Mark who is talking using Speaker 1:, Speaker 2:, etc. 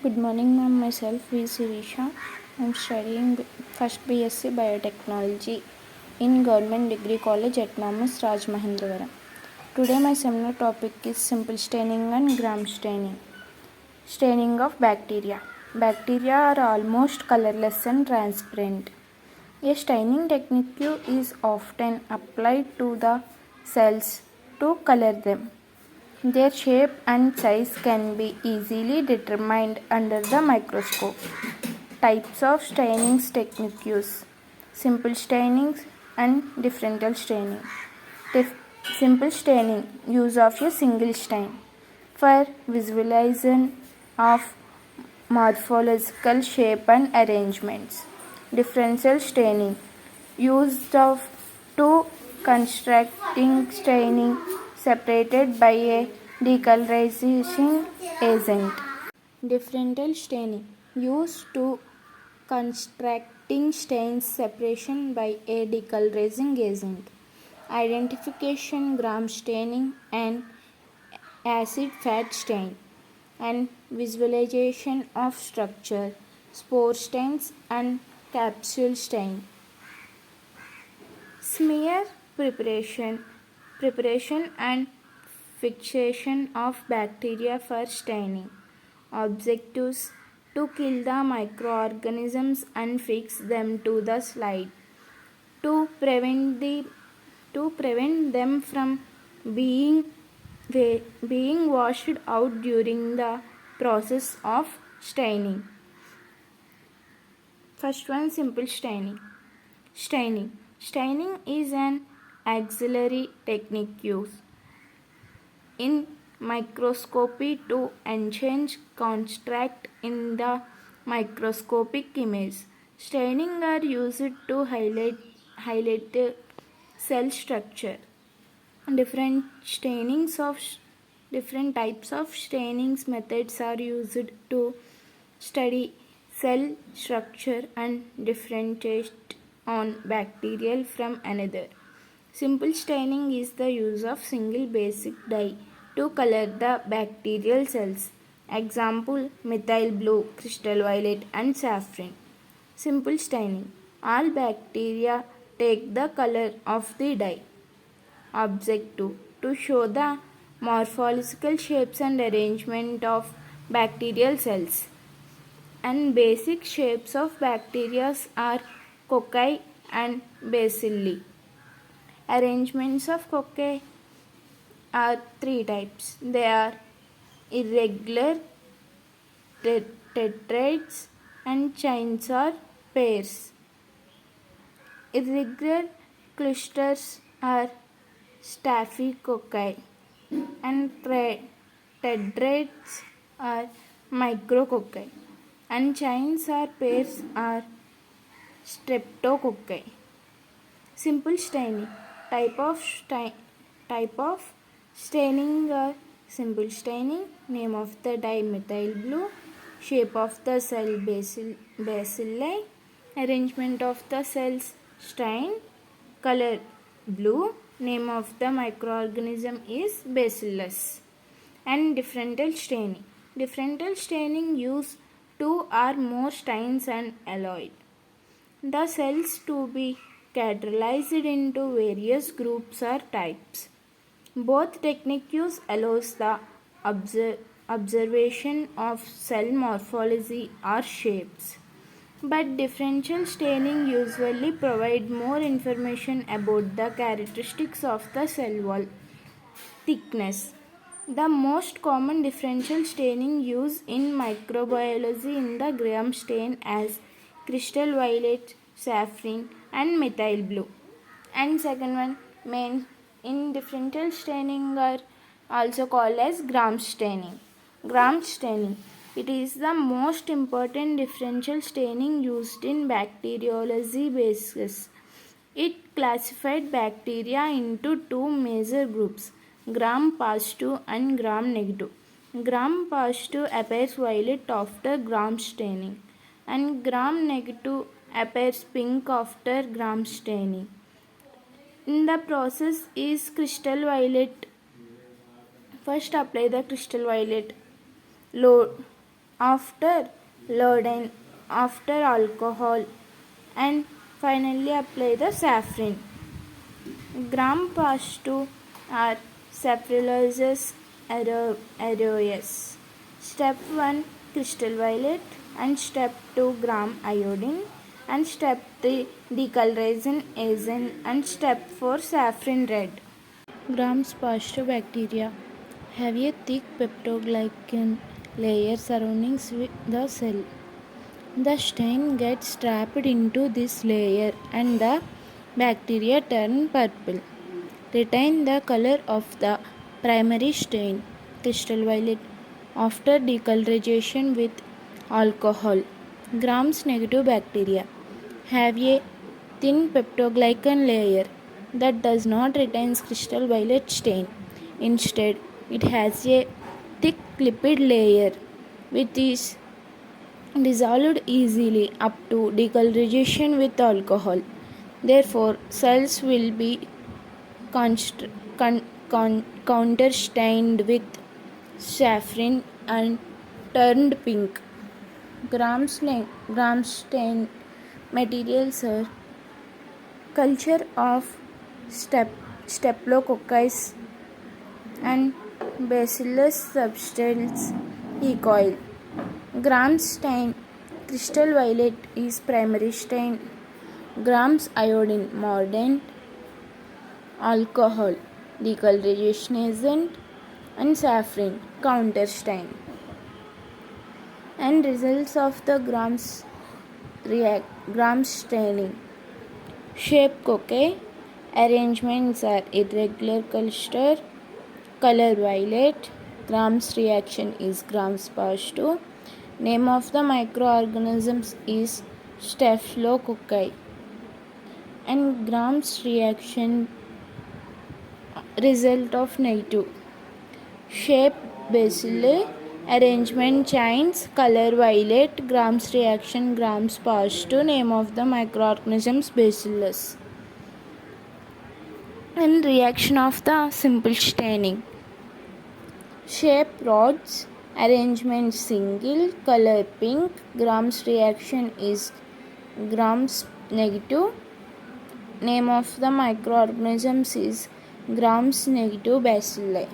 Speaker 1: Good morning, ma'am. Myself V. Sirisha. I'm studying first BSc Biotechnology in Government Degree College Autonomous Rajmahendravaram. Today my seminar topic is simple staining and gram staining. Staining of bacteria. Bacteria are almost colorless and transparent. A staining technique is often applied to the cells to color them. Their shape and size can be easily determined under the microscope. Types of staining techniques: simple staining and differential staining. Simple staining, use of a single stain for visualization of morphological shape and arrangements. Differential staining, use of two constructing staining separated by a decolorizing agent. Differential staining, used to constructing stains separation by a decolorizing agent. Identification, gram staining and acid fat stain, and visualization of structure, spore stains and capsule stain. Smear preparation and fixation of bacteria for staining. Objectives: to kill the microorganisms and fix them to the slide. To prevent them from being washed out during the process of staining. First one, simple staining. Staining is an auxiliary technique used in microscopy to enhance contrast in the microscopic image. Staining are used to highlight the cell structure. Different types of staining methods are used to study cell structure and differentiate on bacterial from another. Simple staining is the use of single basic dye to color the bacterial cells. Example: methyl blue, crystal violet and saffron. Simple staining, all bacteria take the color of the dye. Objective: to show the morphological shapes and arrangement of bacterial cells. And basic shapes of bacteria are cocci and bacilli. Arrangements of cocci are three types. They are irregular, tetrads and chains or pairs. Irregular clusters are Staphylococci and tetrads are micrococci, and chains or pairs are streptococci. Simple staining. Type of staining are simple staining, name of the dye methyl blue, shape of the cell bacilli, arrangement of the cells stain, color blue, name of the microorganism is bacillus. And differential staining. Differential staining use two or more stains and alloy the cells to be categorized into various groups or types. Both techniques allows the observation of cell morphology or shapes. But differential staining usually provide more information about the characteristics of the cell wall thickness. The most common differential staining used in microbiology in the gram stain as crystal violet, saffron and methyl blue. And second one, main in differential staining are also called as gram staining. Gram staining, it is the most important differential staining used in bacteriology basis. It classified bacteria into two major groups, gram positive and gram negative. Gram positive appears violet after gram staining and gram negative appears pink after gram staining. In the process is crystal violet. First apply the crystal violet load after Loden, after alcohol, and finally apply the saffron. Gram pass to are saffrolizes areas. Step 1 crystal violet and step 2 gram iodine and step 3 decolorizing azan and step 4 saffron red. Grams pass to bacteria have a thick peptoglycan layer surrounding the cell. The stain gets trapped into this layer and the bacteria turn purple. Retain the color of the primary stain, crystal violet, after decolorization with alcohol. Grams negative bacteria have a thin peptoglycan layer that does not retain crystal violet stain. Instead, it has a thick lipid layer which is dissolved easily up to decolorization with alcohol. Therefore, cells will be counter-stained with saffron and turned pink. Gram stain materials are culture of Staphylococcus and Bacillus subtilis E. coli. Gram stain crystal violet is primary stain. Grams iodine mordant alcohol decolorization agent and saffron counter stain. And results of the gram staining. Shape cocaine arrangements are irregular cluster, color violet, Gram's reaction is Gram's positive. Name of the microorganisms is Staphylococcus. And Gram's reaction result of negative. Shape bacilli, arrangement chains, color violet, Gram's reaction Gram's positive. Name of the microorganisms Bacillus. And reaction of the simple staining. Shape rods, arrangement single, color pink, Gram's reaction is Gram's negative. Name of the microorganisms is Gram's negative bacilli.